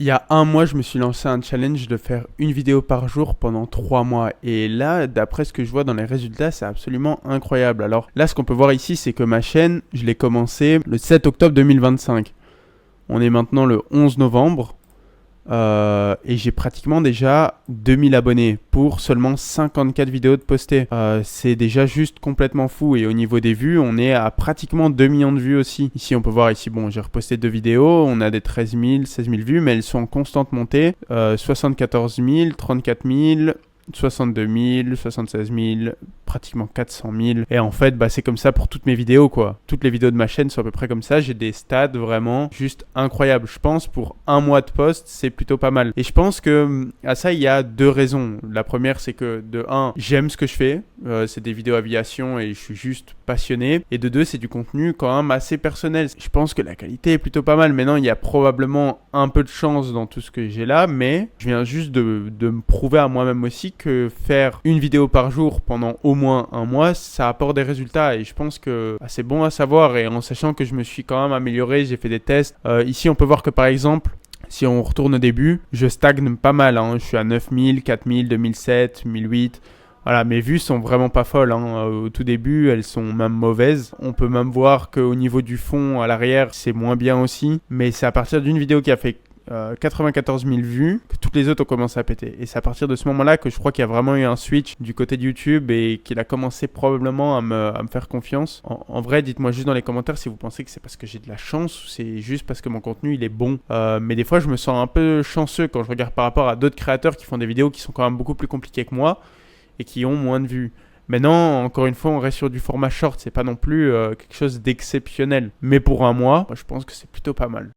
Il y a un mois, je me suis lancé un challenge de faire une vidéo par jour pendant 3 mois. Et là, d'après ce que je vois dans les résultats, c'est absolument incroyable. Alors là, ce qu'on peut voir ici, c'est que ma chaîne, je l'ai commencé le 7 octobre 2025. On est maintenant le 11 novembre. Et j'ai pratiquement déjà 2000 abonnés pour seulement 54 vidéos de postées. C'est déjà juste complètement fou. Et au niveau des vues, on est à pratiquement 2 millions de vues aussi. Ici, on peut voir ici, bon, j'ai reposté 2 vidéos. On a des 13 000, 16 000 vues, mais elles sont en constante montée. 74 000, 34 000... 62 000, 76 000, pratiquement 400 000. Et en fait, c'est comme ça pour toutes mes vidéos, quoi. Toutes les vidéos de ma chaîne sont à peu près comme ça. J'ai des stats vraiment juste incroyables. Je pense pour un mois de post, c'est plutôt pas mal. Et je pense que à ça, il y a deux raisons. La première, c'est que de un, j'aime ce que je fais. C'est des vidéos aviation et je suis juste passionné. Et de deux, c'est du contenu quand même assez personnel. Je pense que la qualité est plutôt pas mal. Maintenant, il y a probablement un peu de chance dans tout ce que j'ai là, mais je viens juste de me prouver à moi-même aussi que faire une vidéo par jour pendant au moins un mois, ça apporte des résultats et je pense que c'est bon à savoir et en sachant que je me suis quand même amélioré, j'ai fait des tests. Ici, on peut voir que par exemple, si on retourne au début, je stagne pas mal. Je suis à 9000, 4000, 2007, 1008. Voilà, mes vues sont vraiment pas folles. Au tout début, elles sont même mauvaises. On peut même voir qu'au niveau du fond, à l'arrière, c'est moins bien aussi. Mais c'est à partir d'une vidéo qui a fait 94 000 vues que toutes les autres ont commencé à péter. Et c'est à partir de ce moment-là que je crois qu'il y a vraiment eu un switch du côté de YouTube et qu'il a commencé probablement à me faire confiance. En vrai, dites-moi juste dans les commentaires si vous pensez que c'est parce que j'ai de la chance ou c'est juste parce que mon contenu il est bon. Mais des fois, je me sens un peu chanceux quand je regarde par rapport à d'autres créateurs qui font des vidéos qui sont quand même beaucoup plus compliquées que moi et qui ont moins de vues. Maintenant, encore une fois, on reste sur du format short, c'est pas non plus quelque chose d'exceptionnel. Mais pour un mois, je pense que c'est plutôt pas mal.